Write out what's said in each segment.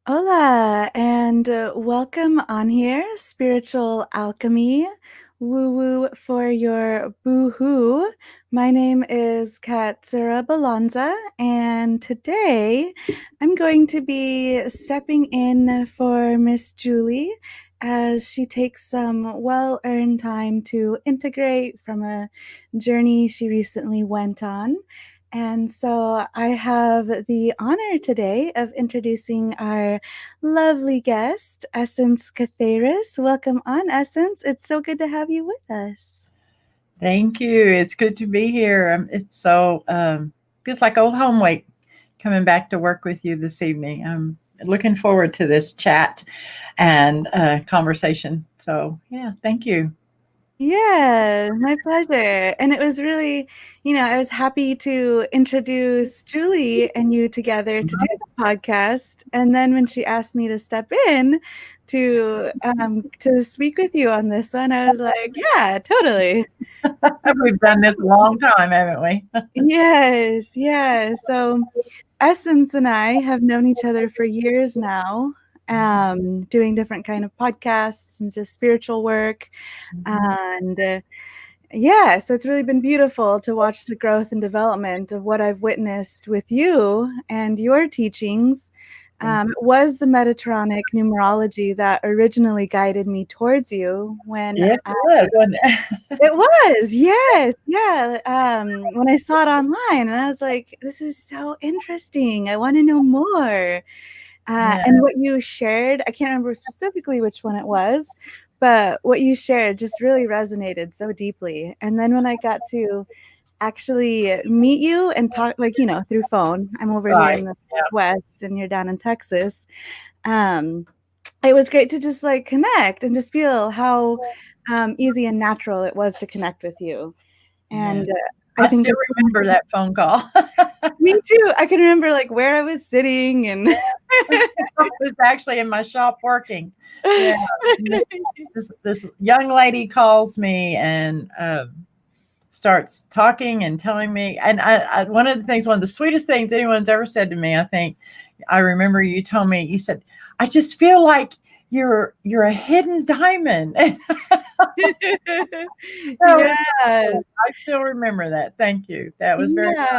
Hola, and welcome on here, Spiritual Alchemy. Woo woo for your boo hoo. My name is Katsura Balanza, and today I'm going to be stepping in for Miss Julie as she takes some well earned time to integrate from a journey she recently went on. And so I have the honor today of introducing our lovely guest, Essence Catheris. Welcome on, Essence. It's so good to have you with us. Thank you. It's good to be here. It's so feels like old home week coming back to work with you this evening. I'm looking forward to this chat and conversation. So yeah, thank you. Yeah, my pleasure. And it was really, I was happy to introduce Julie and you together to do the podcast. And then when she asked me to step in to speak with you on this one, I was like, yeah, totally. We've done this a long time, haven't we? Yes, yeah. So Essence and I have known each other for years now, doing different kind of podcasts and just spiritual work. And yeah, so it's really been beautiful to watch the growth and development of what I've witnessed with you and your teachings. It was the Metatronic Numerology that originally guided me towards you when Yes, it was, wasn't it? it was, yes, yeah. When I saw it online, and I was like, "This is so interesting. I want to know more." Yeah. And what you shared, I can't remember specifically which one it was, but what you shared just really resonated so deeply. And then when I got to actually meet you and talk, like, through phone, I'm over here Right. in the West and you're down in Texas. Um, it was great to just like connect and just feel how easy and natural it was to connect with you. Yeah. And I I think still that's remember that phone call. me too. I can remember like where I was sitting and I was actually in my shop working. Yeah. This young lady calls me and starts talking and telling me, and one of the sweetest things anyone's ever said to me, I think, I remember you told me, you said, I just feel like you're a hidden diamond. yes. I still remember that. Thank you. That was very Yeah.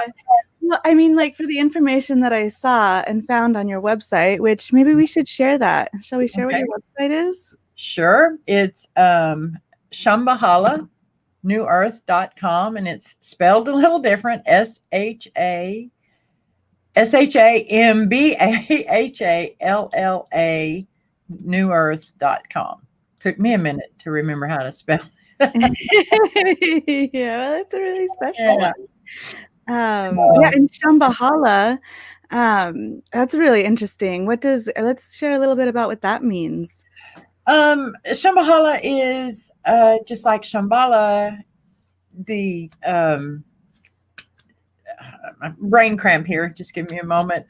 Well, I mean, like for the information that I saw and found on your website, which maybe we should share that. Shall we share what okay. your website is? Sure. It's Shambahallan, newearth.com, and it's spelled a little different. Shambahala, newearth.com. Took me a minute to remember how to spell it. Yeah, well, it's a really special Yeah. one. Yeah, and Shambhala, that's really interesting. Let's share a little bit about what that means. Shambahala is just like Shambhala, the brain cramp here. Just give me a moment.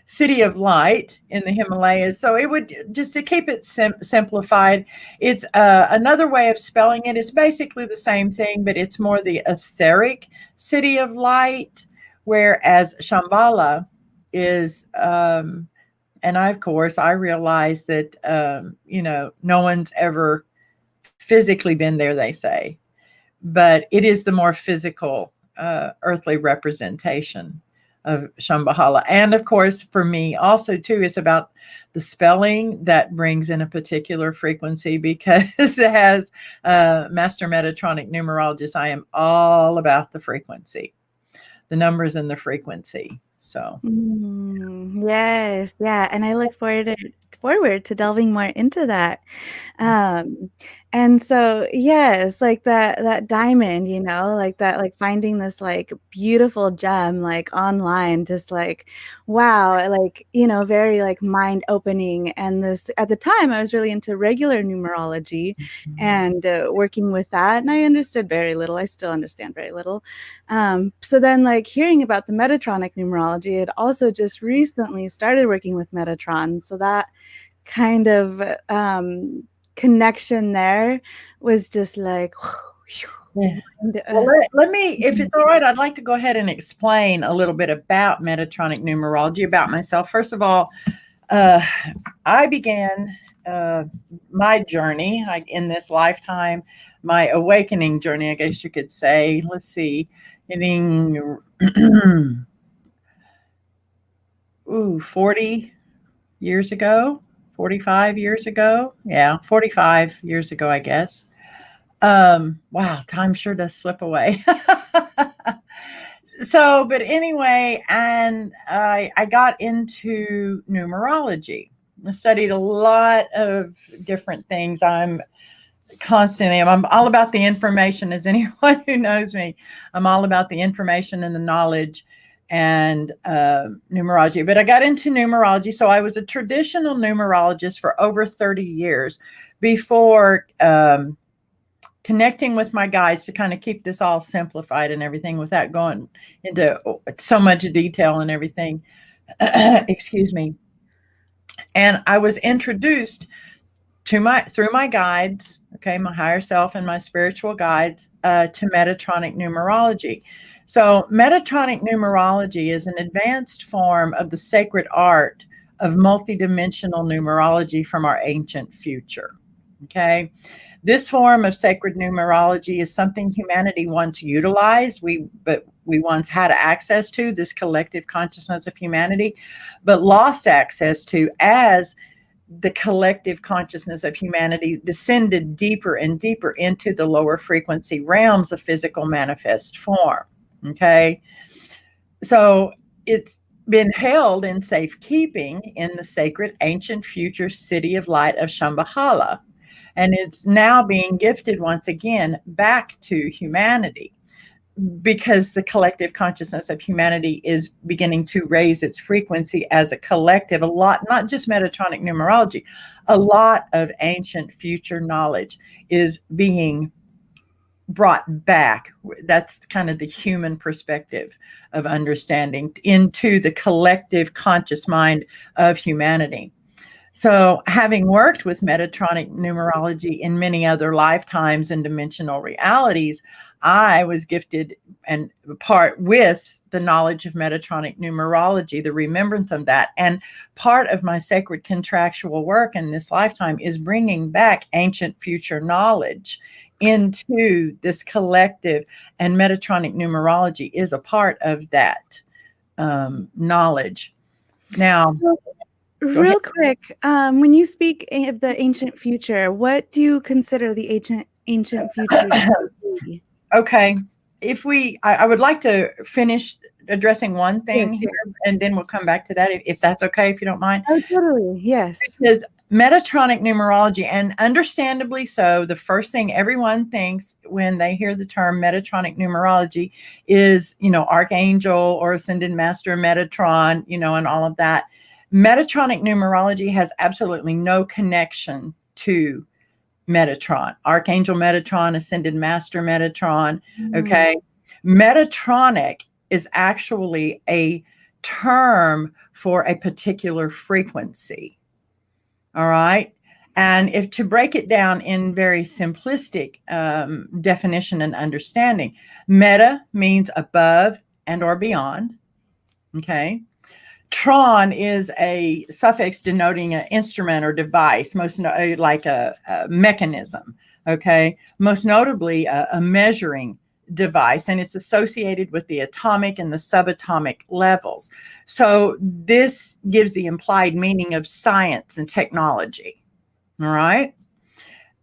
City of light in the Himalayas. So it would, just to keep it simplified, it's another way of spelling it. It's basically the same thing, but it's more the etheric city of light, whereas Shambhala is, and of course, I realize that, no one's ever physically been there, they say, but it is the more physical, earthly representation of Shambhala. And of course, for me also too, it's about the spelling that brings in a particular frequency, because as Master Metatronic Numerologist, I am all about the frequency, the numbers and the frequency. So Yes, yeah, and I look forward to delving more into that. Um, and so yes, like that diamond, like that, like finding this like beautiful gem like online, just like wow, like very like mind opening. And this at the time I was really into regular numerology and working with that, and I understood very little. I still understand very little. So then like hearing about the Metatronic numerology, it also just recently started working with Metatron. So that kind of connection there was just like yeah. Well, let me, if it's all right, I'd like to go ahead and explain a little bit about Metatronic Numerology, about myself. First of all, I began my journey, like in this lifetime, my awakening journey, I guess you could say. Let's see, hitting 40 years ago, 45 years ago. Yeah, 45 years ago, I guess. Wow, time sure does slip away. So, but anyway, and I got into numerology. I studied a lot of different things. I'm all about the information, as anyone who knows me. I'm all about the information and the knowledge and numerology. But I got into numerology. So I was a traditional numerologist for over 30 years before connecting with my guides to kind of keep this all simplified and everything without going into so much detail and everything. Excuse me. And I was introduced through my guides, okay, my higher self and my spiritual guides, to Metatronic Numerology. So Metatronic Numerology is an advanced form of the sacred art of multidimensional numerology from our ancient future. Okay. This form of sacred numerology is something humanity once utilized, but we once had access to, this collective consciousness of humanity, but lost access to as the collective consciousness of humanity descended deeper and deeper into the lower frequency realms of physical manifest form. Okay. So it's been held in safekeeping in the sacred ancient future city of light of Shambhahallan. And it's now being gifted once again back to humanity because the collective consciousness of humanity is beginning to raise its frequency as a collective. A lot, not just Metatronic numerology, a lot of ancient future knowledge is being brought back. That's kind of the human perspective of understanding into the collective conscious mind of humanity. So, having worked with Metatronic numerology in many other lifetimes and dimensional realities, I was gifted and part with the knowledge of Metatronic numerology, the remembrance of that. And part of my sacred contractual work in this lifetime is bringing back ancient future knowledge into this collective. And Metatronic numerology is a part of that knowledge. Now, So, real quick, when you speak of the ancient future, what do you consider the ancient future to be? Okay. I would like to finish addressing one thing Yes, here, yes. and then we'll come back to that if that's okay, if you don't mind. Oh, totally. Yes. Because Metatronic numerology, and understandably so, the first thing everyone thinks when they hear the term Metatronic numerology is, Archangel or Ascended Master Metatron, and all of that. Metatronic numerology has absolutely no connection to Metatron, Archangel Metatron, Ascended Master Metatron. Okay. Metatronic is actually a term for a particular frequency. All right. And if to break it down in very simplistic definition and understanding, meta means above and or beyond. Okay. Tron is a suffix denoting an instrument or device, like a mechanism, okay? Most notably, a measuring device, and it's associated with the atomic and the subatomic levels. So this gives the implied meaning of science and technology, all right?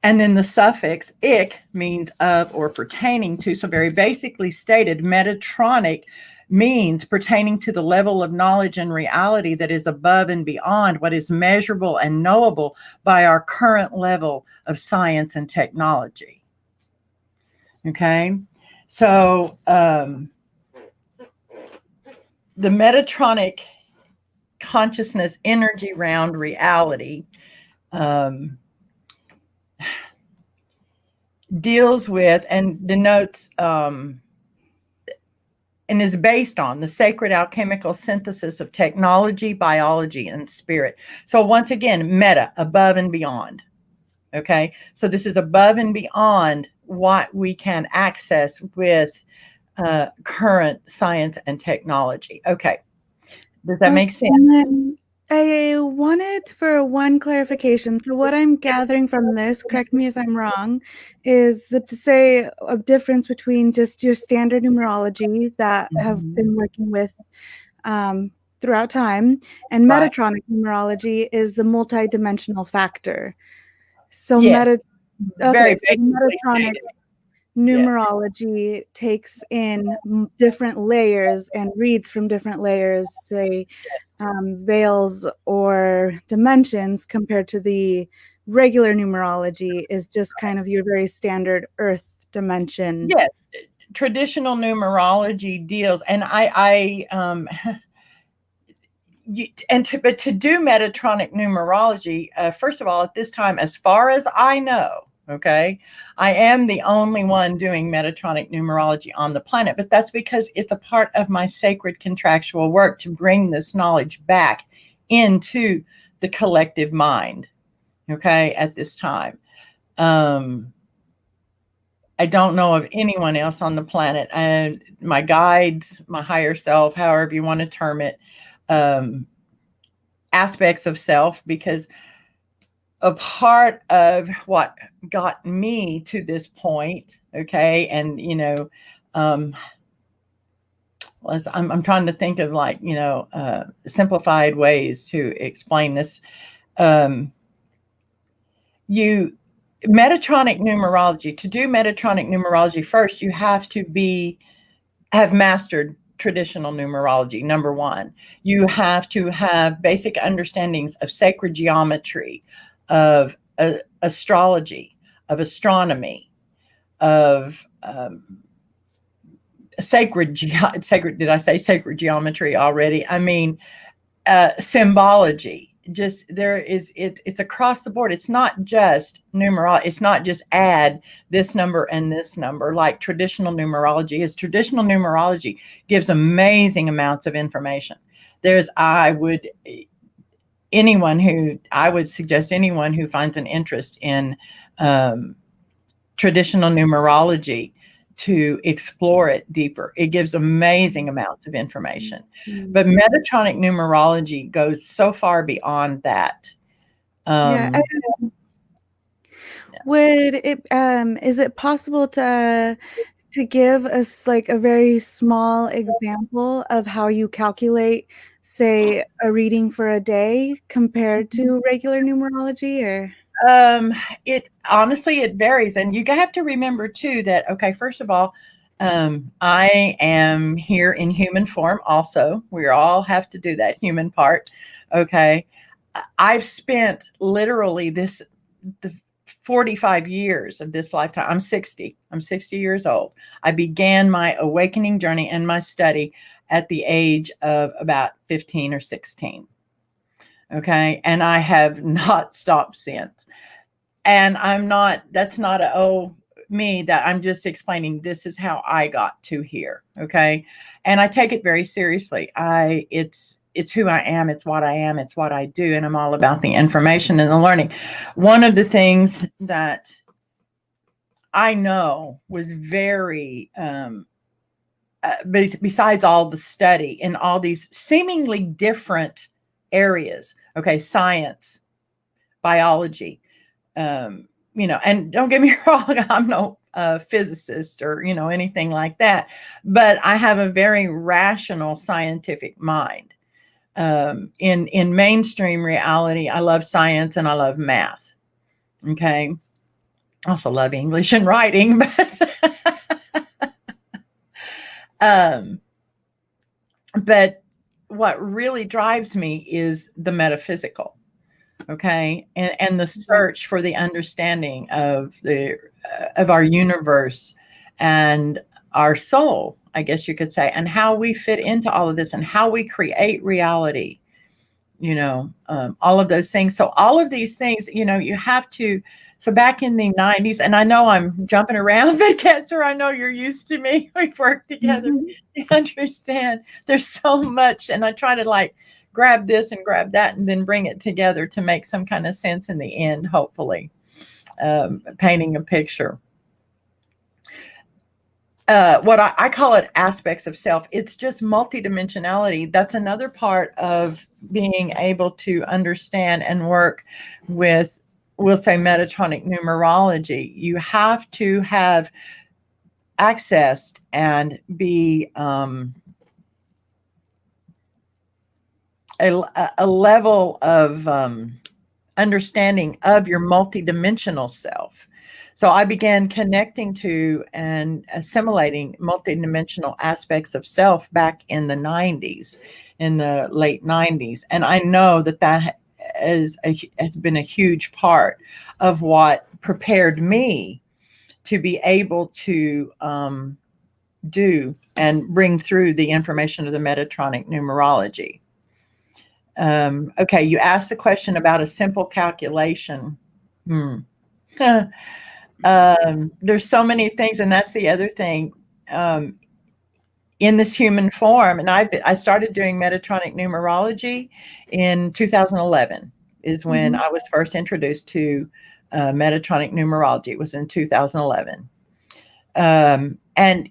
And then the suffix "ic" means of or pertaining to. So very basically stated, Metatronic means pertaining to the level of knowledge and reality that is above and beyond what is measurable and knowable by our current level of science and technology. Okay, so the Metatronic consciousness energy round reality deals with and denotes and is based on the sacred alchemical synthesis of technology, biology, and spirit. So once again, meta, above and beyond. Okay, so this is above and beyond what we can access with current science and technology. Okay, does that make sense? I wanted for one clarification. So what I'm gathering from this, correct me if I'm wrong, is that to say a difference between just your standard numerology that have Mhm. been working with throughout time, and Right. Metatronic numerology is the multidimensional factor. So Yes. okay, Very so basically Metatronic stated. Yes. numerology takes in different layers and reads from different layers, say veils or dimensions, compared to the regular numerology is just kind of your very standard earth dimension. Yes. Traditional numerology deals, and but to do Metatronic numerology, first of all, at this time, as far as I know, okay, I am the only one doing Metatronic numerology on the planet, but that's because it's a part of my sacred contractual work to bring this knowledge back into the collective mind, okay, at this time. I don't know of anyone else on the planet, and my guides, my higher self, however you want to term it, um, aspects of self, because a part of what got me to this point, okay, and I'm trying to think of, like, simplified ways to explain this. Um, you Metatronic numerology, to do Metatronic numerology, first you have to have mastered traditional numerology. Number one, you have to have basic understandings of sacred geometry, of astrology, of astronomy, of sacred. Did I say sacred geometry already? I mean, symbology. Just it's across the board. It's not just it's not just add this number and this number like traditional numerology is. Traditional numerology gives amazing amounts of information. I would suggest anyone who finds an interest in traditional numerology to explore it deeper. It gives amazing amounts of information. But Metatronic numerology goes so far beyond that. Yeah. Would it is it possible to give us like a very small example of how you calculate, say, a reading for a day compared to regular numerology? Or Um, it honestly, it varies. And you have to remember too that, okay, first of all, I am here in human form also. We all have to do that human part. Okay. I've spent literally the 45 years of this lifetime. I'm 60. I'm 60 years old. I began my awakening journey and my study at the age of about 15 or 16. Okay. And I have not stopped since. And that's not me, that I'm just explaining this is how I got to here. Okay. And I take it very seriously. It's who I am. It's what I am. It's what I do. And I'm all about the information and the learning. One of the things that I know was very, besides all the study in all these seemingly different areas, okay, science, biology, and don't get me wrong, I'm no physicist or, anything like that, but I have a very rational scientific mind. In mainstream reality, I love science and I love math. Okay. I also love English and writing, um, but what really drives me is the metaphysical. Okay. And the search for the understanding of our universe and our soul, I guess you could say, and how we fit into all of this and how we create reality, all of those things. So all of these things, you have to. So back in the 90s, and I know I'm jumping around, but Katsura, I know you're used to me. We've worked together. You understand there's so much, and I try to like grab this and grab that and then bring it together to make some kind of sense in the end, hopefully, painting a picture. what I call it aspects of self. It's just multidimensionality. That's another part of being able to understand and work with, we'll say, Metatronic numerology. You have to have accessed and be a level of understanding of your multidimensional self. So I began connecting to and assimilating multidimensional aspects of self back in the 90s, in the late 90s. And I know that that has been a huge part of what prepared me to be able to do and bring through the information of the Metatronic numerology. Okay, you asked the question about a simple calculation. There's so many things, and that's the other thing. In this human form, and I started doing Metatronic numerology in 2011 is when I was first introduced to Metatronic numerology. It was in 2011. And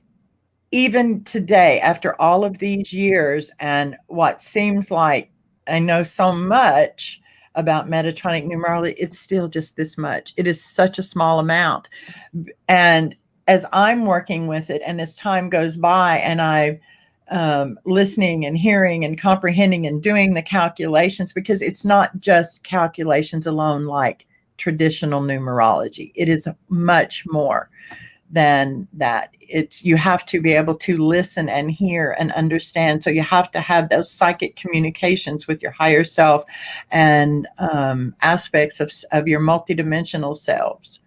even today, after all of these years and what seems like I know so much about Metatronic numerology, it's still just this much. It is such a small amount. And as I'm working with it and as time goes by and I'm listening and hearing and comprehending and doing the calculations, because it's not just calculations alone like traditional numerology. It is much more than that. You have to be able to listen and hear and understand. So you have to have those psychic communications with your higher self and aspects of your multidimensional selves,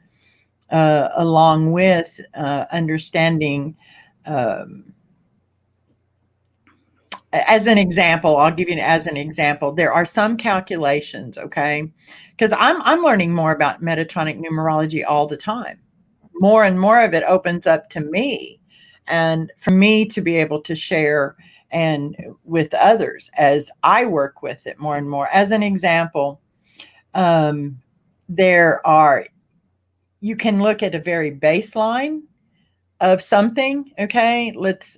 along with understanding. As an example, I'll give you as an example. There are some calculations, okay, because I'm learning more about Metatronic numerology all the time. More and more of it opens up to me, and for me to be able to share and with others as I work with it more and more. As an example, you can look at a very baseline of something. Okay, let's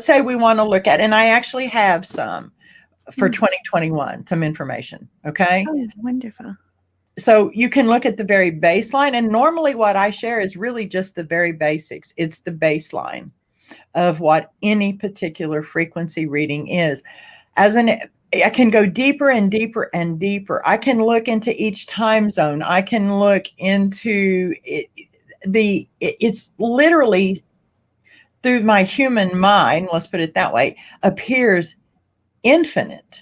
say we want to look at, and I actually have some for 2021, some information. Okay. Oh, wonderful. So you can look at the very baseline, and normally what I share is really just the very basics. It's the baseline of what any particular frequency reading is. I can go deeper and deeper and deeper. I can look into each time zone. I can look into it. It's literally, through my human mind, let's put it that way, appears infinite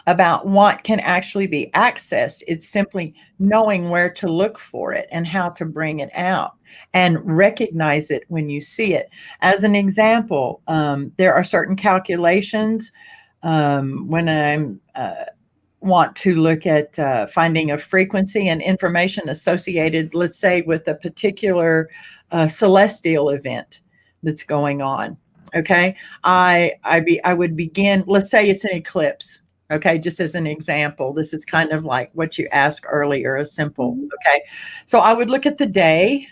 about what can actually be accessed. It's simply knowing where to look for it and how to bring it out and recognize it when you see it. As an example, there are certain calculations when I'm want to look at finding a frequency and information associated, let's say, with a particular celestial event that's going on. Okay, I would begin. Let's say it's an eclipse. Okay, just as an example, this is kind of like what you asked earlier, a simple. Okay, so I would look at the day.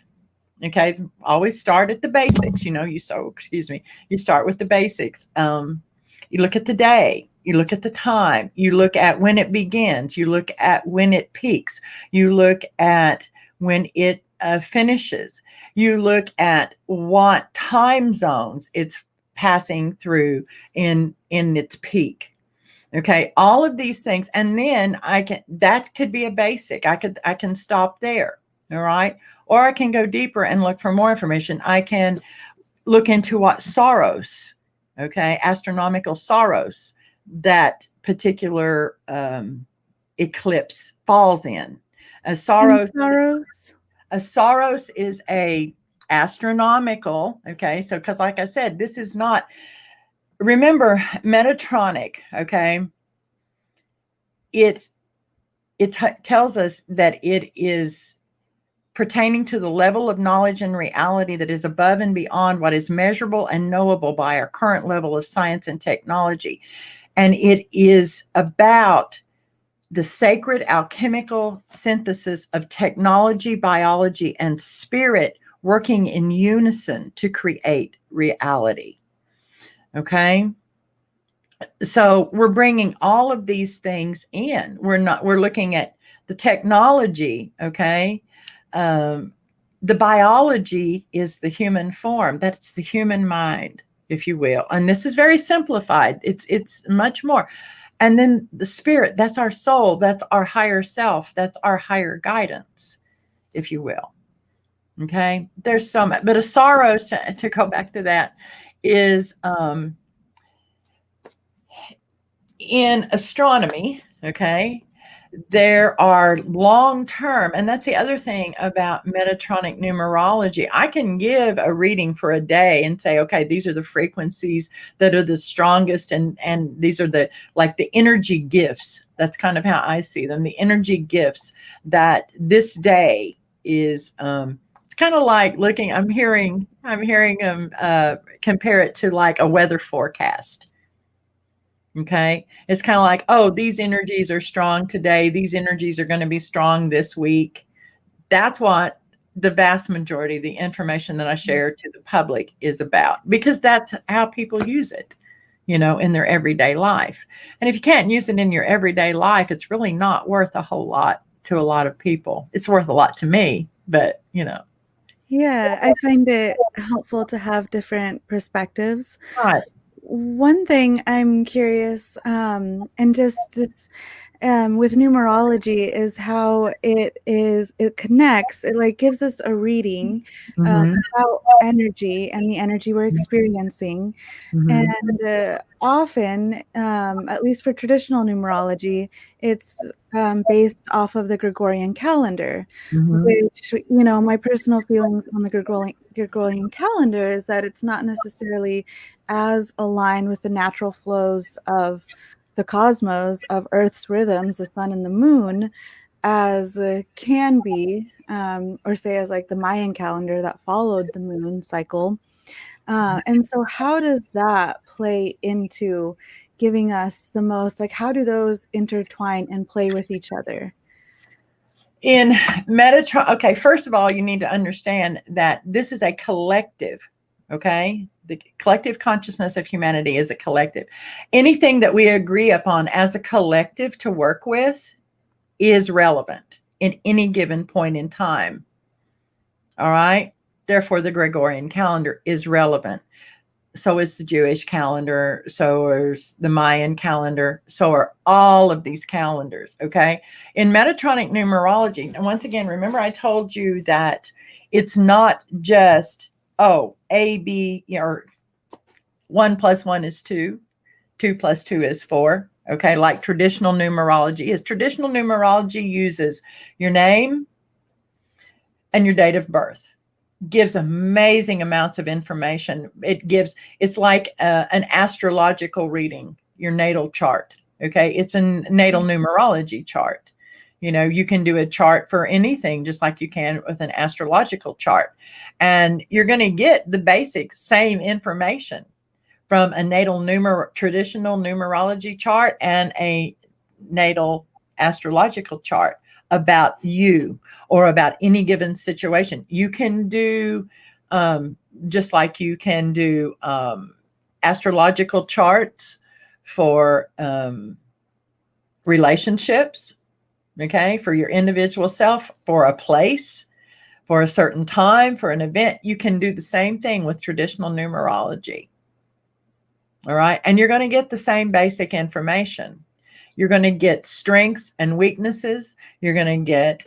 Okay, always start at the basics. You start with the basics. You look at the day. You look at the time. You look at when it begins. You look at when it peaks. You look at when it finishes. You look at what time zones it's passing through in its peak. Okay, all of these things, and then that could be a basic. I can stop there. All right, or I can go deeper and look for more information. I can look into what Saros, okay, astronomical Saros, that particular eclipse falls in. A Saros is a astronomical. Okay, so because like I said, this is not. Remember, Metatronic, okay, it tells us that it is pertaining to the level of knowledge and reality that is above and beyond what is measurable and knowable by our current level of science and technology. And it is about the sacred alchemical synthesis of technology, biology, and spirit working in unison to create reality. Okay. So we're bringing all of these things in. We're looking at the technology. Okay. The biology is the human form. That's the human mind, if you will. And this is very simplified. It's much more. And then the spirit, that's our soul. That's our higher self. That's our higher guidance, if you will. Okay. There's so much, but Asaros, to go back to that, is in astronomy. Okay. There are long-term, and that's the other thing about Metatronic numerology. I can give a reading for a day and say, okay, these are the frequencies that are the strongest, and these are the energy gifts. That's kind of how I see them. The energy gifts that this day is. It's kind of like looking. I'm hearing them compare it to like a weather forecast. Okay. It's kind of like, oh, these energies are strong today. These energies are going to be strong this week. That's what the vast majority of the information that I share to the public is about, because that's how people use it, in their everyday life. And if you can't use it in your everyday life, it's really not worth a whole lot to a lot of people. It's worth a lot to me, but. Yeah, I find it helpful to have different perspectives. Right. One thing I'm curious, and just this, with numerology is how it connects, it like gives us a reading Mm-hmm. about energy and the energy we're experiencing. Mm-hmm. And often, at least for traditional numerology, it's based off of the Gregorian calendar, Mm-hmm. which, my personal feelings on the Gregorian calendar is that it's not necessarily as aligned with the natural flows of the cosmos, of Earth's rhythms, the sun and the moon, as can be, or say as like the Mayan calendar that followed the moon cycle. And so how does that play into giving us the most, like how do those intertwine and play with each other? In Metatron, okay, first of all, you need to understand that this is a collective, okay? The collective consciousness of humanity is a collective. Anything that we agree upon as a collective to work with is relevant in any given point in time. All right? Therefore, the Gregorian calendar is relevant. So is the Jewish calendar. So is the Mayan calendar. So are all of these calendars. Okay. In Metatronic numerology, and once again, remember I told you that it's not just, A, B, or 1 + 1 is 2, 2 + 2 is 4. Okay. Like traditional numerology is. Traditional numerology uses your name and your date of birth. Gives amazing amounts of information. It's like an astrological reading, your natal chart. Okay. It's a natal numerology chart. You can do a chart for anything, just like you can with an astrological chart. And you're going to get the basic same information from a traditional numerology chart and a natal astrological chart about you or about any given situation. You can do just like you can do astrological charts for relationships, okay, for your individual self, for a place, for a certain time, for an event. You can do the same thing with traditional numerology. All right. And you're going to get the same basic information. You're going to get strengths and weaknesses. You're going to get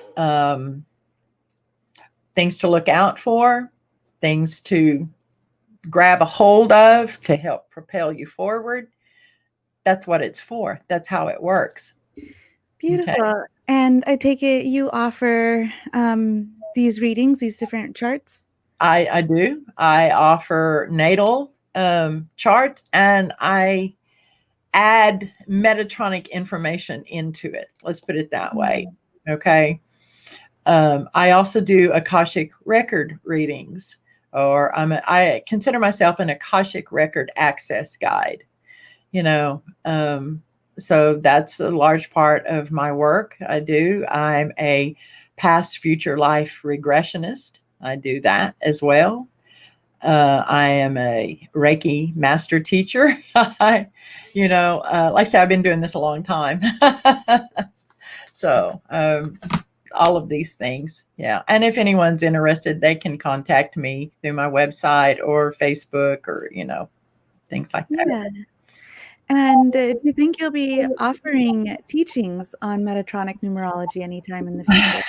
things to look out for, things to grab a hold of to help propel you forward. That's what it's for. That's how it works. Okay. Beautiful. And I take it you offer these readings, these different charts? I do. I offer natal charts, and I add Metatronic information into it. Let's put it that way. Okay. I also do Akashic record readings, or I consider myself an Akashic record access guide. So that's a large part of my work. I'm a past future life regressionist. I do that as well. I am a Reiki master teacher. Like I said, I've been doing this a long time. So, all of these things. Yeah. And if anyone's interested, they can contact me through my website or Facebook or, things like that. Yeah. And do you think you'll be offering teachings on Metatronic numerology anytime in the future?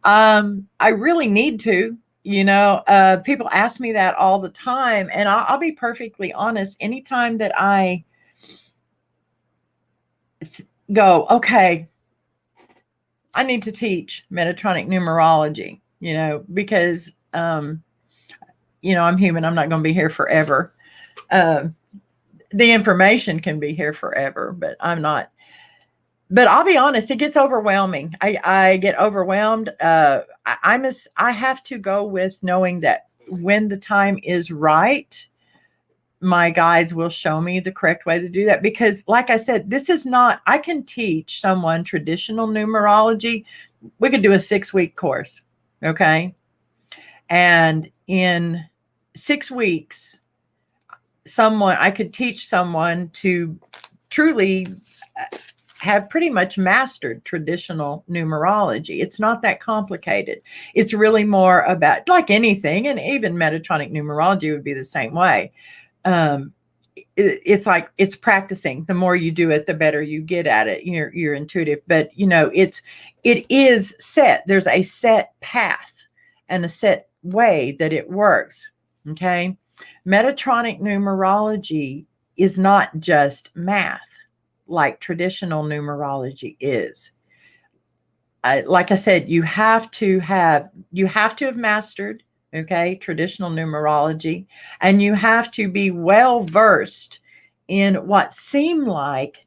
I really need to. People ask me that all the time, and I'll be perfectly honest. Anytime that I go, okay, I need to teach Metatronic numerology, because, I'm human. I'm not going to be here forever. The information can be here forever, but I'm not. But I'll be honest, it gets overwhelming. I get overwhelmed. I have to go with knowing that when the time is right, my guides will show me the correct way to do that. Because like I said, this is not, I can teach someone traditional numerology. We could do a 6-week course. Okay. And in 6 weeks, I could teach someone to truly have pretty much mastered traditional numerology. It's not that complicated. It's really more about, like anything, and even Metatronic numerology would be the same way. It's like it's practicing. The more you do it, the better you get at it. You're intuitive, but it is set. There's a set path and a set way that it works. Okay. Metatronic numerology is not just math like traditional numerology is. Like I said, you have to have mastered, okay, traditional numerology, and you have to be well versed in what seem like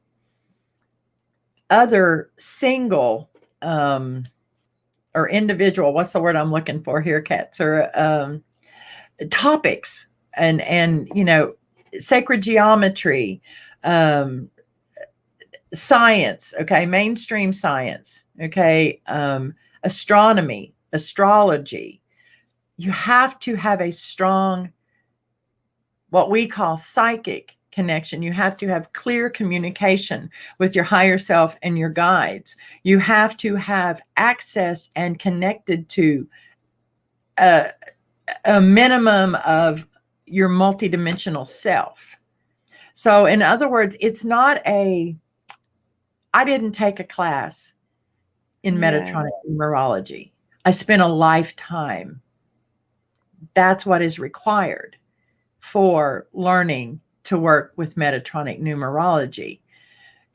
other single or individual, what's the word I'm looking for here, Katsura, topics and sacred geometry, science, okay, mainstream science, okay, astronomy, astrology. You have to have a strong, what we call psychic connection. You have to have clear communication with your higher self and your guides. You have to have access and connected to a minimum of your multidimensional self. So in other words, it's not I didn't take a class in Metatronic numerology. I spent a lifetime. That's what is required for learning to work with Metatronic numerology.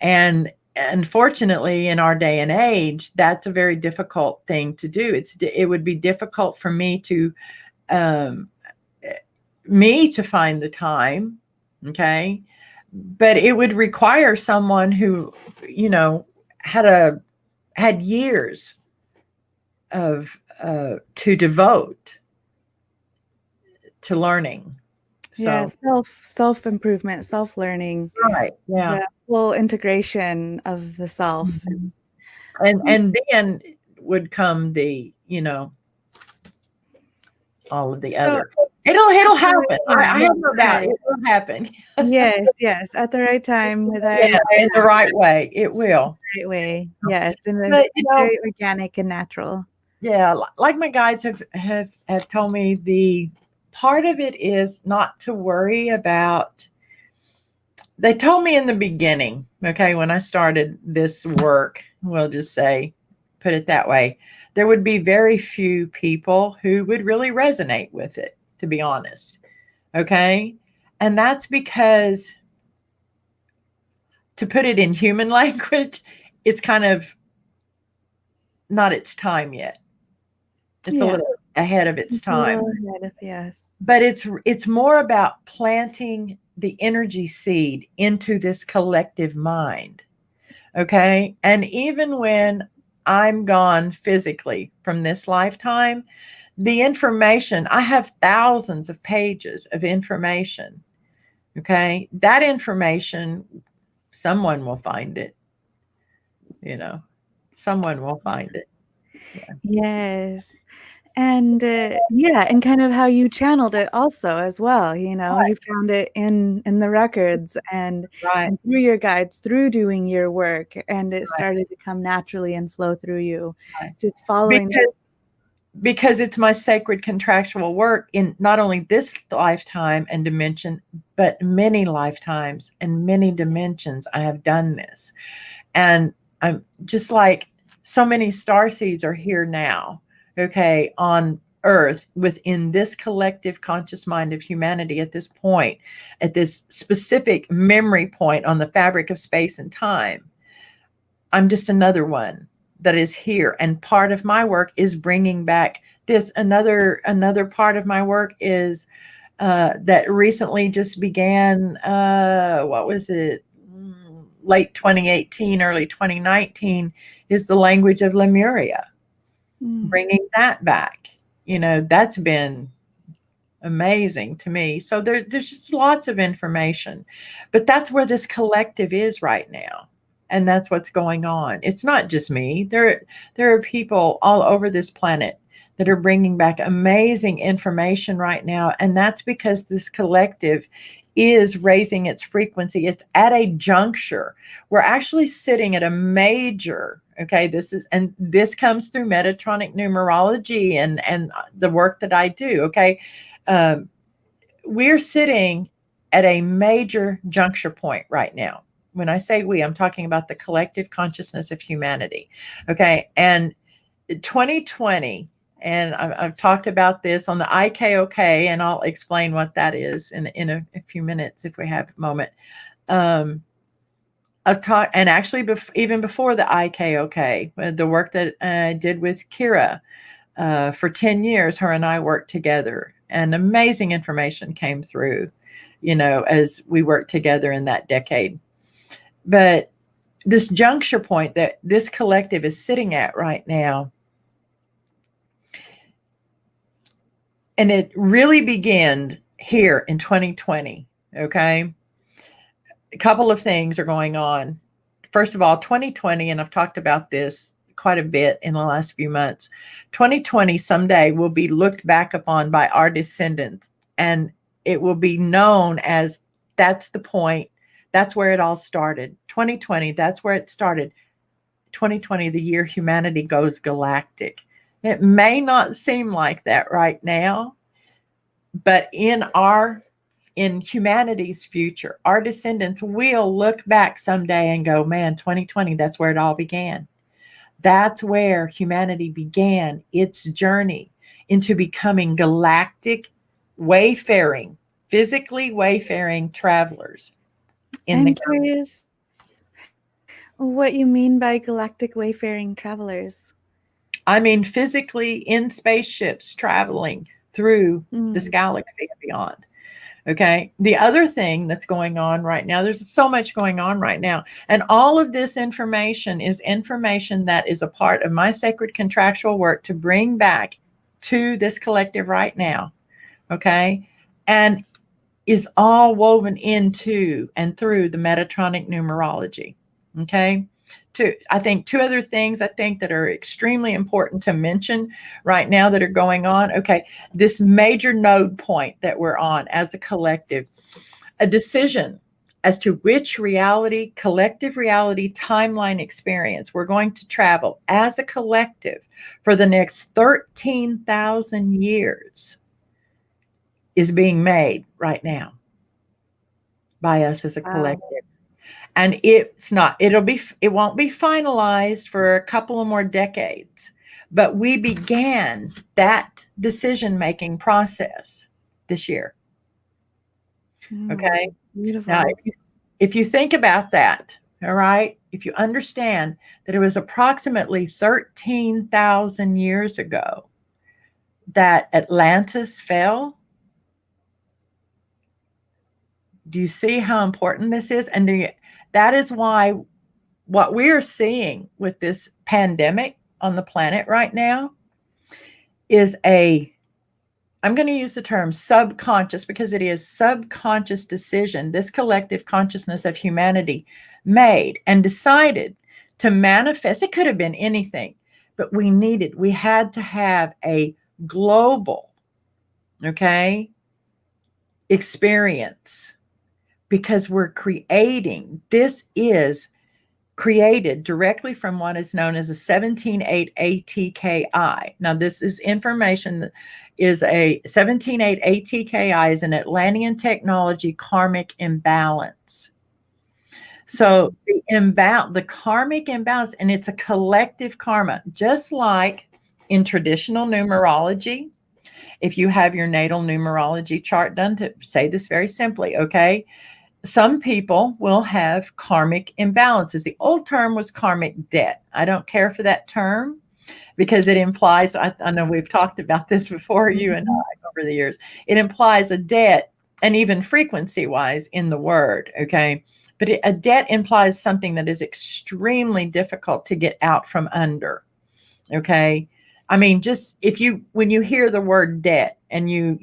And unfortunately, in our day and age, that's a very difficult thing to do. It would be difficult for me to find the time, okay? But it would require someone who, had years of to devote to learning. So, Yeah, self-improvement, self-learning, right, yeah, the full integration of the self. mm-hmm. And then would come the all of the So other. It'll happen. I have no doubt right. it will happen. Yes, at the right time with our Yeah, in the right way, it will. right way. Yes, and But it's very organic and natural. yeah, like my guides have told me, the part of it is not to worry about. They told me in the beginning, okay, when I started this work, we'll just say, put it that way, there would be very few people who would really resonate with it, to be honest. Okay. And that's because, to put it in human language, it's kind of not its time yet. It's a little ahead of its time. Yes. But it's more about planting the energy seed into this collective mind. Okay. And even when I'm gone physically from this lifetime, the information, I have thousands of pages of information. Okay. That information, someone will find it. Someone will find it. Yeah. Yes. And yeah, and kind of how you channeled it also as well, you know, you found it in the records Right, and through your guides, through doing your work, and it right, started to come naturally and flow through you, right. just following. Because it's my sacred contractual work in not only this lifetime and dimension, but many lifetimes and many dimensions I have done this. And I'm just like, so many star seeds are here now, okay, on earth within this collective conscious mind of humanity at this point, at this specific memory point on the fabric of space and time. I'm just another one that is here. And part of my work is bringing back this. Another part of my work is that recently just began, what was it? Late 2018, early 2019, is the language of Lemuria. Bringing that back, that's been amazing to me. So there's just lots of information, but that's where this collective is right now. And that's what's going on. It's not just me. There are people all over this planet that are bringing back amazing information right now. And that's because this collective is raising its frequency. It's at a juncture. We're actually sitting at a major, okay, this comes through Metatronic Numerology and the work that I do, okay? We're sitting at a major juncture point right now. When I say we, I'm talking about the collective consciousness of humanity. Okay. And 2020, and I've talked about this on the IKoK, and I'll explain what that is in a few minutes if we have a moment. I've talked, and actually even before the IKoK, the work that I did with Kira for 10 years, her and I worked together, and amazing information came through, as we worked together in that decade. But this juncture point that this collective is sitting at right now, and it really began here in 2020, okay? A couple of things are going on. First of all, 2020, and I've talked about this quite a bit in the last few months, 2020 someday will be looked back upon by our descendants, and it will be known as, that's the point. That's where it all started. 2020, that's where it started. 2020, the year humanity goes galactic. It may not seem like that right now, but in humanity's future, our descendants will look back someday and go, man, 2020, that's where it all began. That's where humanity began its journey into becoming galactic wayfaring, physically wayfaring travelers in I'm the curious what you mean by galactic wayfaring travelers. I mean, physically in spaceships traveling through this galaxy and beyond. Okay. The other thing that's going on right now, there's so much going on right now. And all of this information is information that is a part of my sacred contractual work to bring back to this collective right now. Okay. And is all woven into and through the Metatronic numerology. Okay. I think two other things I think that are extremely important to mention right now that are going on. Okay. This major node point that we're on as a collective, a decision as to which reality, collective reality timeline experience we're going to travel as a collective for the next 13,000 years is being made right now by us as a collective. And it won't be finalized for a couple of more decades, but we began that decision-making process this year. Okay. Beautiful. Now, if you think about that, all right, if you understand that it was approximately 13,000 years ago that Atlantis fell, do you see how important this is? And that is why what we are seeing with this pandemic on the planet right now is I'm going to use the term subconscious, because it is subconscious decision this collective consciousness of humanity made and decided to manifest. It could have been anything, but we had to have a global, okay, experience, because we're creating. This is created directly from what is known as a 17.8 ATKI. Now, this is information that is a 17.8 ATKI is an Atlantean technology karmic imbalance. So the karmic imbalance, and it's a collective karma, just like in traditional numerology. If you have your natal numerology chart done, to say this very simply, okay? Some people will have karmic imbalances. The old term was karmic debt. I don't care for that term because it implies, I know we've talked about this before, you and I, over the years. It implies a debt, and even frequency-wise in the word, okay? But a debt implies something that is extremely difficult to get out from under, okay? I mean, just when you hear the word debt and you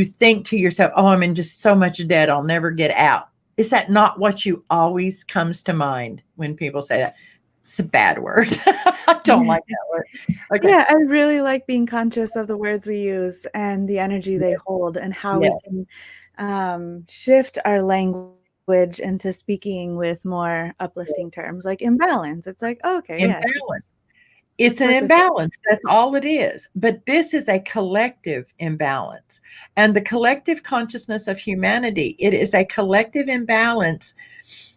think to yourself, oh, I'm in just so much debt, I'll never get out. Is that not what you always comes to mind when people say that? It's a bad word. I don't like that word. Okay. Yeah, I really like being conscious of the words we use and the energy they hold, and how we can shift our language into speaking with more uplifting terms like imbalance. It's like, okay, yes, Imbalance. It's an work with it. imbalance. That's all it is. But this is a collective imbalance. And the collective consciousness of humanity, it is a collective imbalance.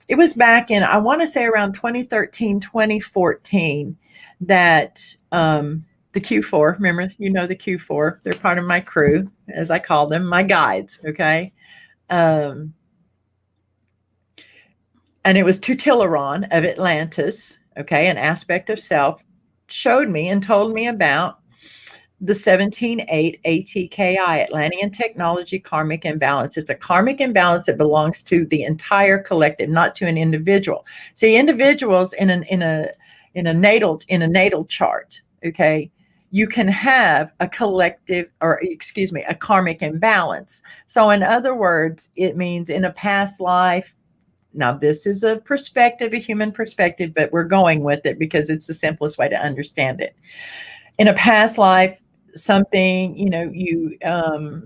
It was back in, I want to say around 2013, 2014, that the Q4, remember, the Q4, they're part of my crew, as I call them, my guides, okay? And it was Tutilaron of Atlantis, okay, an aspect of self, showed me and told me about the 17.8 ATKI, Atlantean Technology Karmic Imbalance. It's a karmic imbalance that belongs to the entire collective, not to an individual. See, individuals in a natal chart, okay, you can have a collective, or excuse me, a karmic imbalance. So in other words, it means in a past life. Now, this is a perspective, a human perspective, but we're going with it because it's the simplest way to understand it. In a past life, something,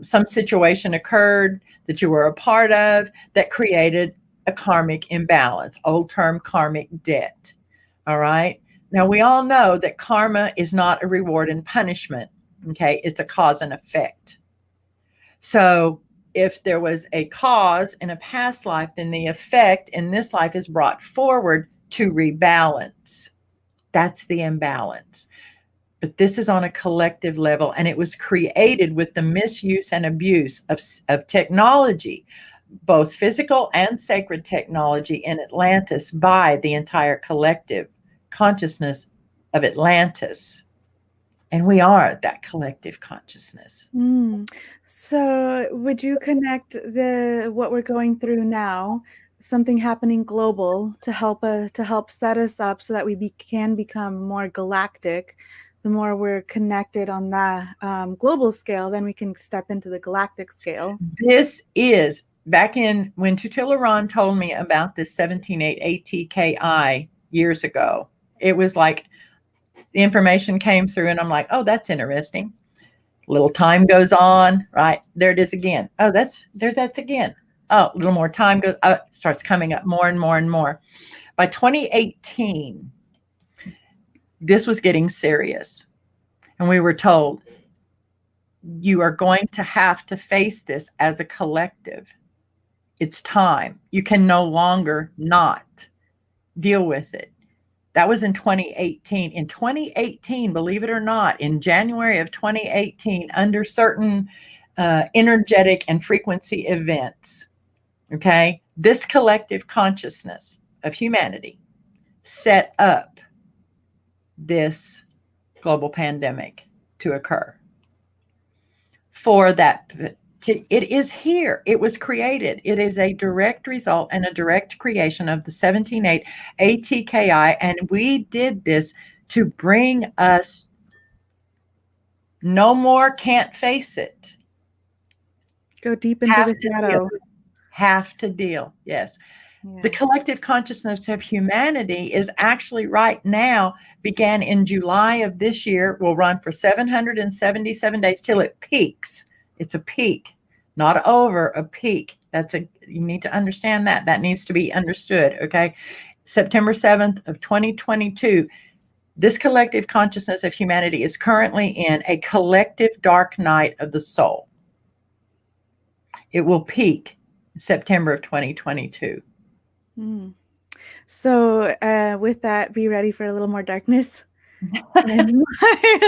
some situation occurred that you were a part of that created a karmic imbalance, old term karmic debt. All right. Now, we all know that karma is not a reward and punishment. Okay. It's a cause and effect. So if there was a cause in a past life, then the effect in this life is brought forward to rebalance. That's the imbalance. But this is on a collective level, and it was created with the misuse and abuse of technology, both physical and sacred technology in Atlantis, by the entire collective consciousness of Atlantis. And we are that collective consciousness. So would you connect what we're going through now, something happening global, to help set us up so that we can become more galactic? The more we're connected on that global scale, then we can step into the galactic scale. This is back in when Tutilaron told me about this 17.8 ATKI years ago. It was like the information came through and I'm like, oh, that's interesting. Little time goes on, right? There it is again. Oh, that's again. Oh, a little more time goes, oh, it starts coming up more and more and more. By 2018, this was getting serious. And we were told, you are going to have to face this as a collective. It's time. You can no longer not deal with it. That was in 2018. In 2018, believe it or not, in January of 2018, under certain energetic and frequency events, okay, this collective consciousness of humanity set up this global pandemic to occur. For that, it is here. It was created. It is a direct result and a direct creation of the 17.8 ATKI, and we did this to bring us no more can't face it. Go deep into the shadow. Have to deal. Yes. The collective consciousness of humanity is actually right now, began in July of this year, will run for 777 days till it peaks. It's a peak, not over, a peak. You need to understand that. That needs to be understood, okay? September 7th of 2022, this collective consciousness of humanity is currently in a collective dark night of the soul. It will peak September of 2022. So with that, be ready for a little more darkness and more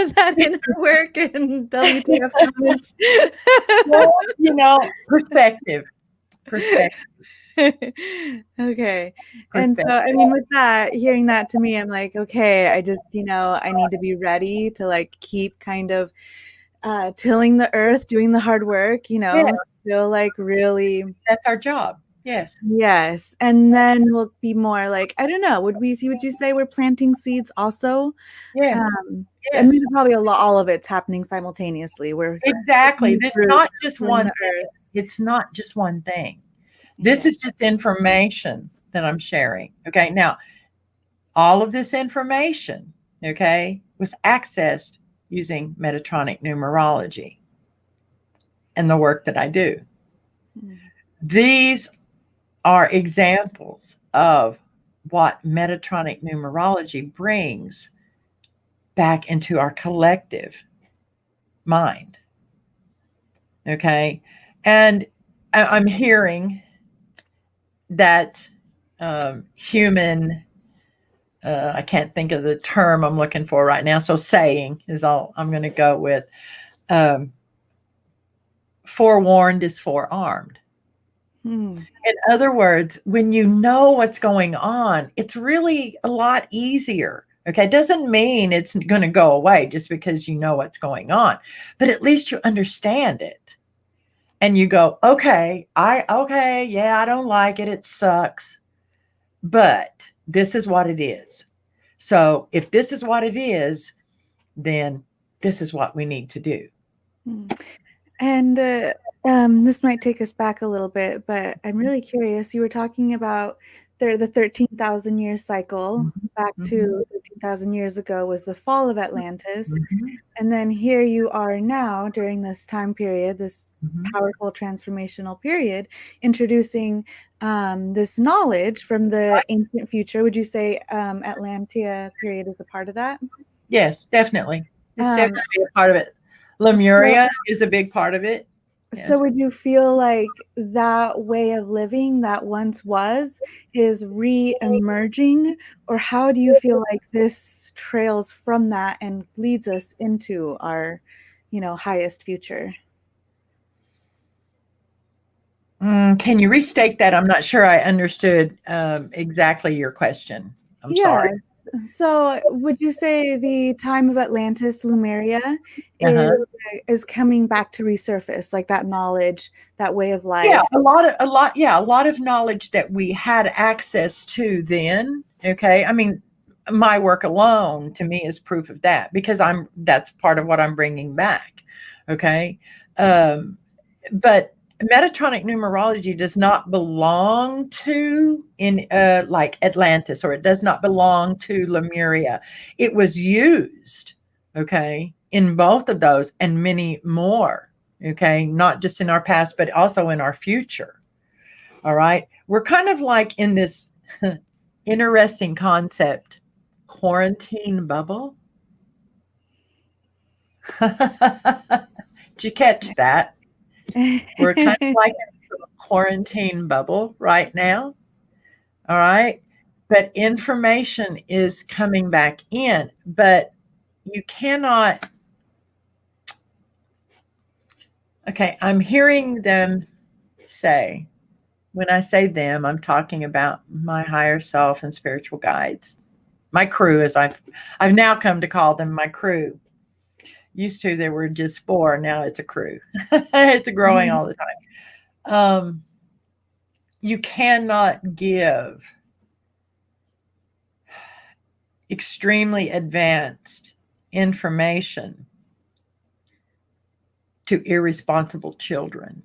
of that inner work and WTF moments. Well, perspective. Okay. And so, I mean, with that, hearing that to me, I'm like, okay, I just, I need to be ready to like keep kind of tilling the earth, doing the hard work, still like really. That's our job. Yes. Yes. And then we'll be more like, I don't know, would you say we're planting seeds also? Yes. I mean, probably all of it's happening simultaneously. Exactly. This is not just one thing. It's not just one thing. This is just information that I'm sharing. Okay. Now, all of this information, okay, was accessed using Metatronic Numerology and the work that I do. These are examples of what Metatronic Numerology brings back into our collective mind. Okay. And I'm hearing that human, I can't think of the term I'm looking for right now. So saying is all I'm going to go with. Forewarned is forearmed. In other words, when you know what's going on, it's really a lot easier. Okay. It doesn't mean it's going to go away just because you know what's going on, but at least you understand it. And you go, okay, yeah, I don't like it. It sucks. But this is what it is. So if this is what it is, then this is what we need to do. And this might take us back a little bit, but I'm really curious. You were talking about the 13,000 year cycle. Back to 13,000 years ago was the fall of Atlantis. And then here you are now during this time period, this powerful transformational period, introducing this knowledge from the ancient future. Would you say Atlantea period is a part of that? Yes, definitely. It's definitely a part of it. Lemuria is a big part of it. Yes. So would you feel like that way of living that once was is re-emerging, or how do you feel like this trails from that and leads us into our, highest future? Can you restate that? I'm not sure I understood exactly your question. I'm sorry. So would you say the time of Atlantis, Lemuria, is coming back to resurface, like that knowledge, that way of life? Yeah, a lot of knowledge that we had access to then. Okay. I mean, my work alone to me is proof of that, because that's part of what I'm bringing back. Okay. But Metatronic Numerology does not belong to like Atlantis, or it does not belong to Lemuria. It was used, okay, in both of those and many more, okay, not just in our past, but also in our future. All right. We're kind of like in this interesting concept, quarantine bubble. Did you catch that? We're kind of like in a quarantine bubble right now. All right. But information is coming back in, but you cannot. Okay. I'm hearing them say, when I say them, I'm talking about my higher self and spiritual guides, my crew, as I've now come to call them my crew. Used to, there were just 4. Now it's a crew. It's growing all the time. You cannot give extremely advanced information to irresponsible children.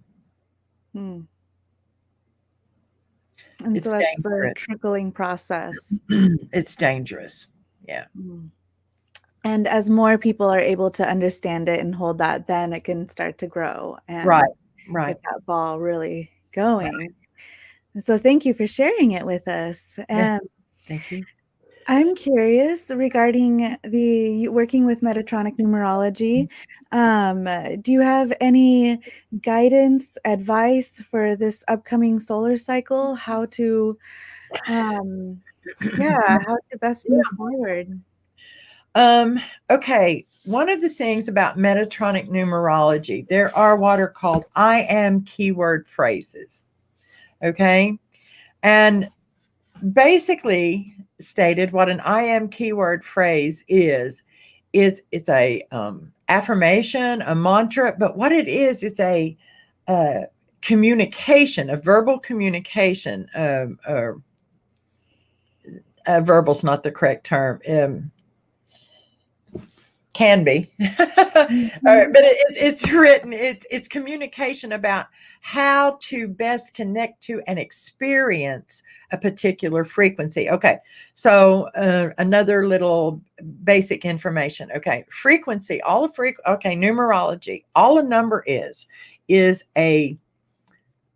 And so It's that's the dangerous. trickling process. It's dangerous. Yeah. Mm. And as more people are able to understand it and hold that, then it can start to grow Right. and Right. get that ball really Right. going. And so thank you for sharing it with us. Yeah. And Thank you. I'm curious regarding the working with Metatronic Numerology. Do you have any guidance, advice for this upcoming solar cycle? How to, how to best move forward? Okay. One of the things about Metatronic numerology, there are what are called I am keyword phrases. Okay. And basically stated what an I am keyword phrase is it's a affirmation, a mantra, but what it is, it's a communication, a verbal communication. Verbal's not the correct term. Can be. All right, Mhm. but it's written, it's communication about how to best connect to and experience a particular frequency. Okay, so another little basic information. Okay, frequency, okay, numerology, all a number is a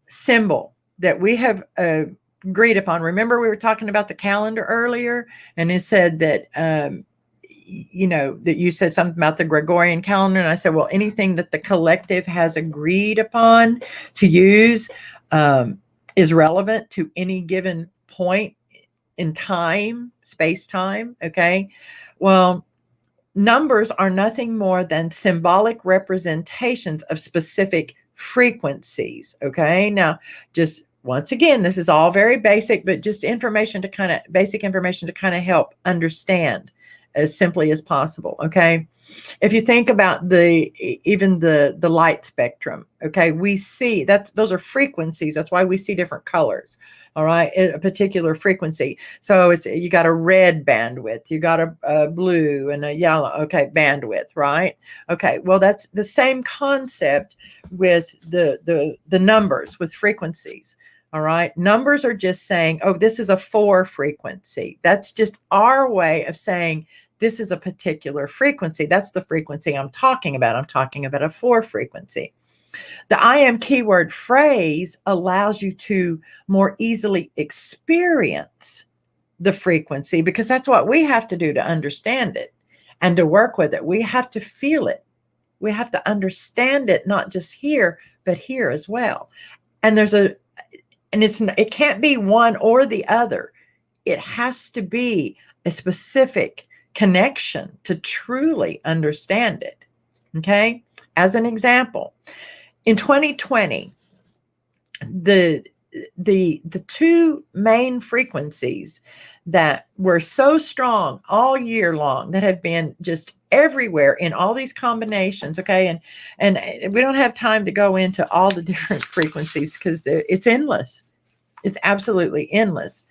symbol that we have agreed upon. Remember, we were talking about the calendar earlier, and it said that that you said something about the Gregorian calendar, and I said, well, anything that the collective has agreed upon to use is relevant to any given point in time, space time. Okay, well, numbers are nothing more than symbolic representations of specific frequencies. Okay, now just once again, this is all very basic, but just basic information to kind of help understand as simply as possible. Okay, if you think about even the light spectrum, okay, we see those are frequencies. That's why we see different colors. All right, a particular frequency. So you got a red bandwidth, you got a blue and a yellow. Okay, bandwidth, right? Okay, well, that's the same concept with the numbers, with frequencies. All right, numbers are just saying, oh, this is a 4 frequency. That's just our way of saying this is a particular frequency. That's the frequency I'm talking about. I'm talking about a 4 frequency. The I am keyword phrase allows you to more easily experience the frequency, because that's what we have to do to understand it and to work with it. We have to feel it. We have to understand it, not just here, but here as well. And it can't be one or the other. It has to be a specific connection to truly understand it. Okay. As an example, in 2020, the two main frequencies that were so strong all year long, that have been just everywhere in all these combinations. Okay, and we don't have time to go into all the different frequencies because it's endless. It's absolutely endless.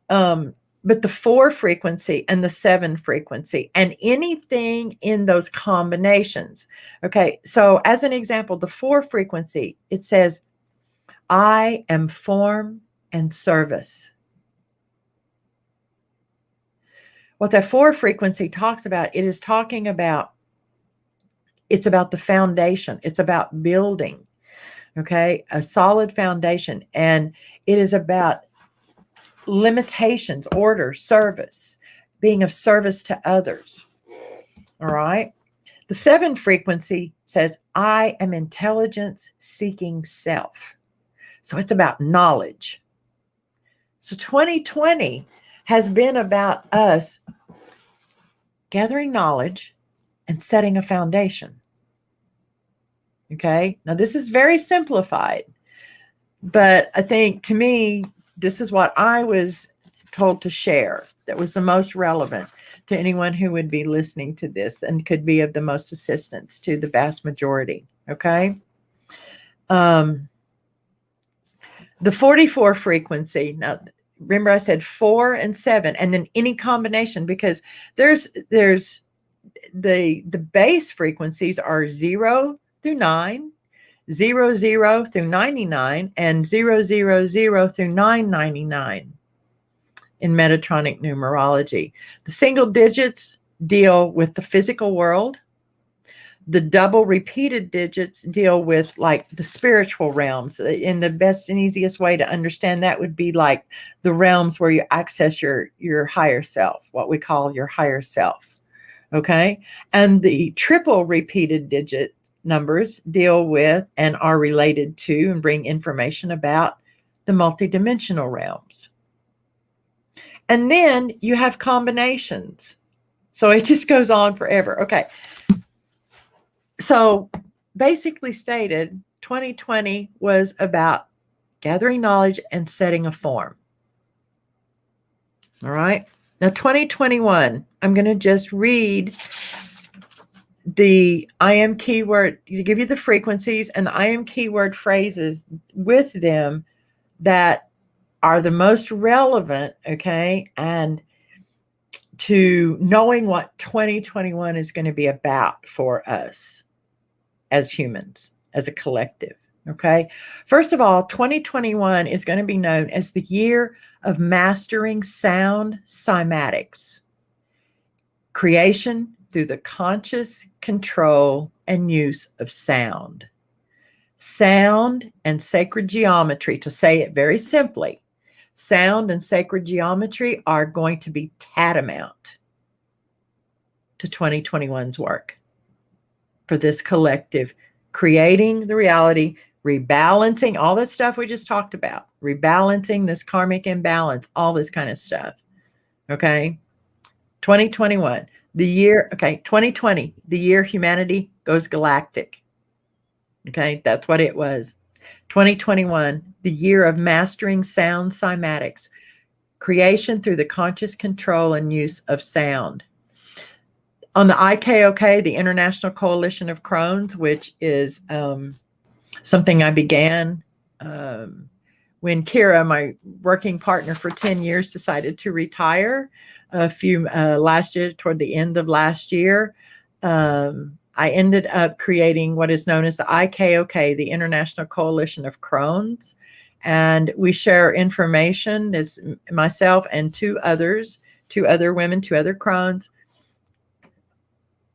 But the 4 frequency and the 7 frequency and anything in those combinations. Okay, so as an example, the 4 frequency, it says, I am form and service. What that 4 frequency talks about, it's about the foundation. It's about building, okay, a solid foundation. And it is about limitations, order, service, being of service to others. All right. The 7 frequency says, I am intelligence seeking self. So it's about knowledge. So 2020 has been about us gathering knowledge and setting a foundation. Okay. Now, this is very simplified, but I think, to me, this is what I was told to share that was the most relevant to anyone who would be listening to this and could be of the most assistance to the vast majority. Okay. The 44 frequency. Now, remember I said 4 and 7, and then any combination, because there's the base frequencies are 0 through 9, 00 through 99 and 000 through 999 in Metatronic Numerology. The single digits deal with the physical world. The double repeated digits deal with like the spiritual realms. And the best and easiest way to understand that would be like the realms where you access your higher self, what we call your higher self. Okay. And the triple repeated digit numbers deal with and are related to and bring information about the multidimensional realms. And then you have combinations. So it just goes on forever. Okay. So basically stated, 2020 was about gathering knowledge and setting a form. All right. Now, 2021, I'm going to just read the I am keyword to give you the frequencies and the I am keyword phrases with them that are the most relevant, okay, and to knowing what 2021 is going to be about for us as humans, as a collective, okay? First of all, 2021 is going to be known as the year of mastering sound cymatics, creation through the conscious control and use of sound. Sound and sacred geometry, to say it very simply, sound and sacred geometry are going to be tantamount to 2021's work for this collective, creating the reality, rebalancing, all that stuff we just talked about, rebalancing this karmic imbalance, all this kind of stuff. Okay. 2021, the year, okay, 2020, the year humanity goes galactic. Okay, that's what it was. 2021, the year of mastering sound cymatics, creation through the conscious control and use of sound. On the IKoK, the International Coalition of Krones, which is something I began when Kira, my working partner for 10 years, decided to retire last year, toward the end of last year. I ended up creating what is known as the IKoK, the International Coalition of Krones. And we share information. It's myself and two other women, two other Krones,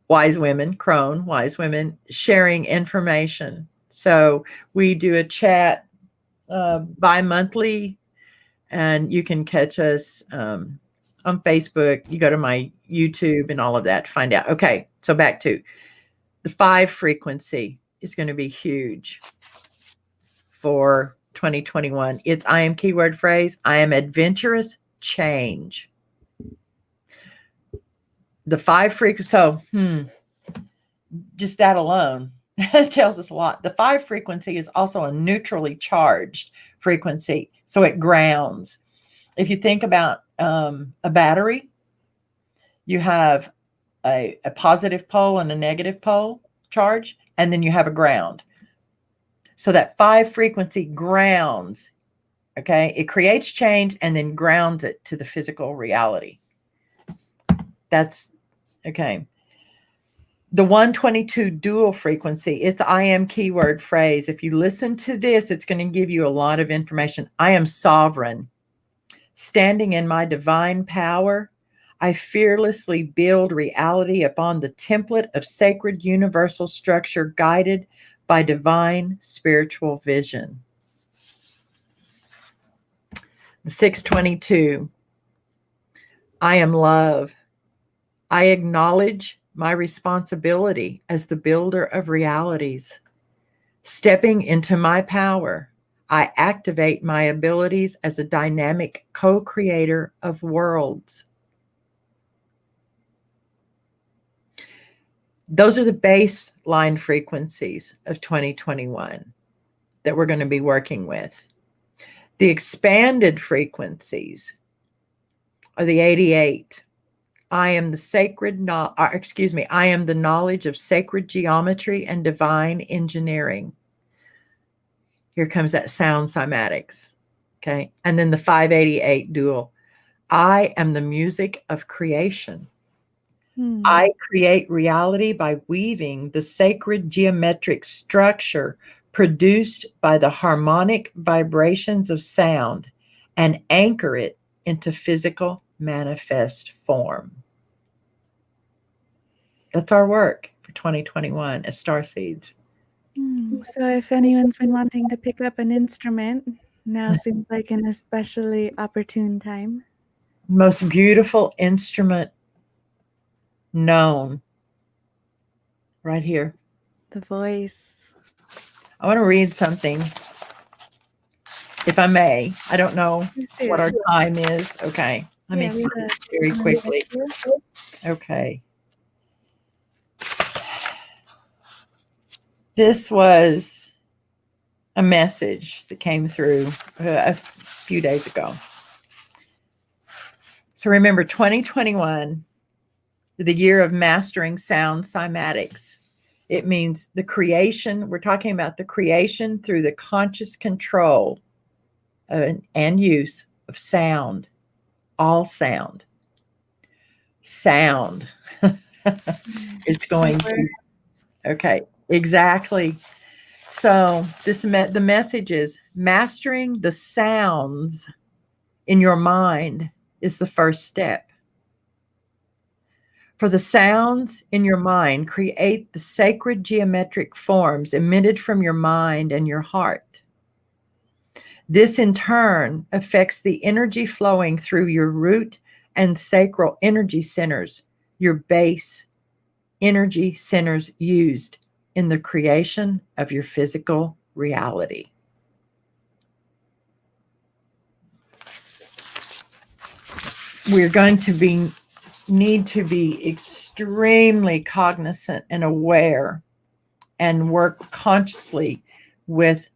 wise women, crone, wise women, sharing information. So we do a chat bi-monthly, and you can catch us on Facebook. You go to my YouTube and all of that to find out. Okay, so back to the 5 frequency is going to be huge for 2021. It's I am keyword phrase. I am adventurous change. The 5 frequency. So, just that alone tells us a lot. The 5 frequency is also a neutrally charged frequency. So it grounds. If you think about a battery, you have a positive pole and a negative pole charge, and then you have a ground. So that 5 frequency grounds, okay? It creates change and then grounds it to the physical reality. That's, okay. The 122 dual frequency, it's I am keyword phrase. If you listen to this, it's going to give you a lot of information. I am sovereign. Standing in my divine power, I fearlessly build reality upon the template of sacred universal structure guided by divine spiritual vision. The 622, I am love. I acknowledge my responsibility as the builder of realities. Stepping into my power, I activate my abilities as a dynamic co-creator of worlds. Those are the baseline frequencies of 2021 that we're going to be working with. The expanded frequencies are the 88. I am the knowledge of sacred geometry and divine engineering. Here comes that sound cymatics. Okay. And then the 588 dual. I am the music of creation. I create reality by weaving the sacred geometric structure produced by the harmonic vibrations of sound, and anchor it into physical manifest form. That's our work for 2021 as starseeds. So if anyone's been wanting to pick up an instrument, now seems like an especially opportune time. Most beautiful instrument known, right here. The voice. I want to read something, if I may. I don't know what our time is. Okay. Let me find it very quickly. Okay. This was a message that came through a few days ago. So remember, 2021, the year of mastering sound cymatics. It means the creation. We're talking about the creation through the conscious control and use of sound, all sound. Sound. It's going to, okay, exactly. So the message is mastering the sounds in your mind is the first step. For the sounds in your mind create the sacred geometric forms emitted from your mind and your heart. This in turn affects the energy flowing through your root and sacral energy centers, your base energy centers used in the creation of your physical reality. We're going to need to be extremely cognizant and aware and work consciously with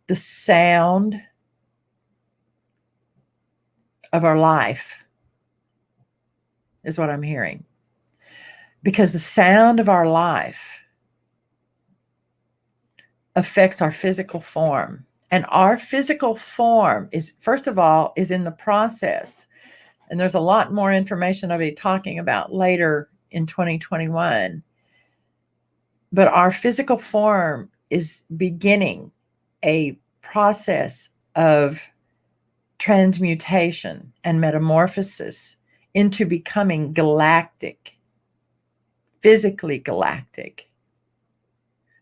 the sound of our life, is what I'm hearing. Because the sound of our life affects our physical form. And our physical form is, first of all, is in the process. And there's a lot more information I'll be talking about later in 2021. But our physical form is beginning a process of transmutation and metamorphosis into becoming galactic, physically galactic.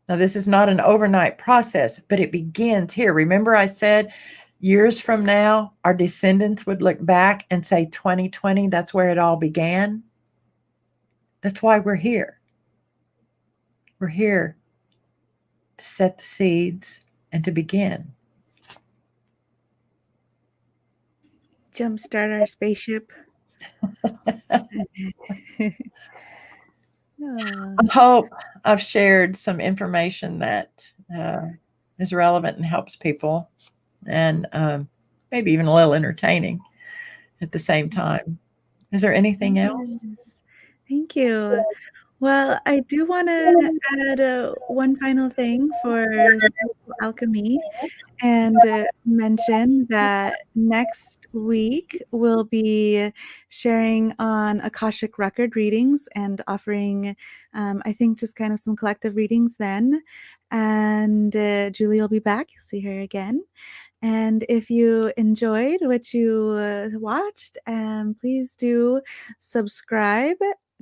Now, this is not an overnight process, but it begins here. Remember, I said years from now, our descendants would look back and say 2020, that's where it all began. That's why we're here. We're here to set the seeds and to begin. Jumpstart our spaceship. I hope I've shared some information that is relevant and helps people, and maybe even a little entertaining at the same time. Is there anything else? Thank you. Well, I do want to add one final thing for Spiritual Alchemy and mention that next week we'll be sharing on Akashic record readings and offering, I think, just kind of some collective readings then. And Julie will be back. You'll see her again. And if you enjoyed what you watched, please do subscribe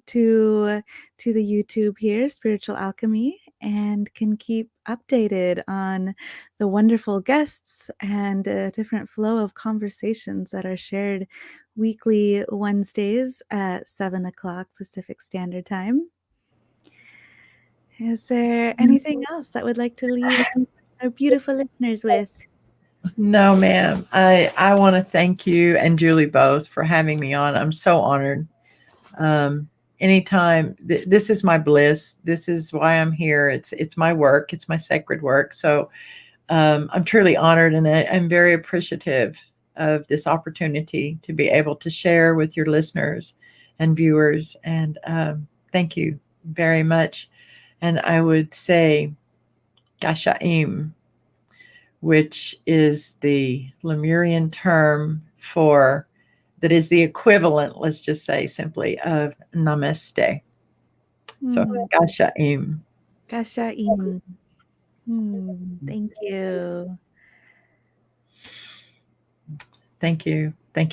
to the YouTube here, Spiritual Alchemy, and can keep updated on the wonderful guests and a different flow of conversations that are shared weekly Wednesdays at 7 o'clock Pacific Standard Time. Is there anything else that would like to leave our beautiful listeners with? No, ma'am. I want to thank you and Julie both for having me on. I'm so honored. Anytime, this is my bliss. This is why I'm here. It's my work. It's my sacred work. So I'm truly honored, and I'm very appreciative of this opportunity to be able to share with your listeners and viewers. And thank you very much. And I would say, Aksha'aw, which is the Lemurian term for, that is the equivalent, let's just say simply, of namaste. So Aksha'aw. Aksha'aw. Thank you. Thank you.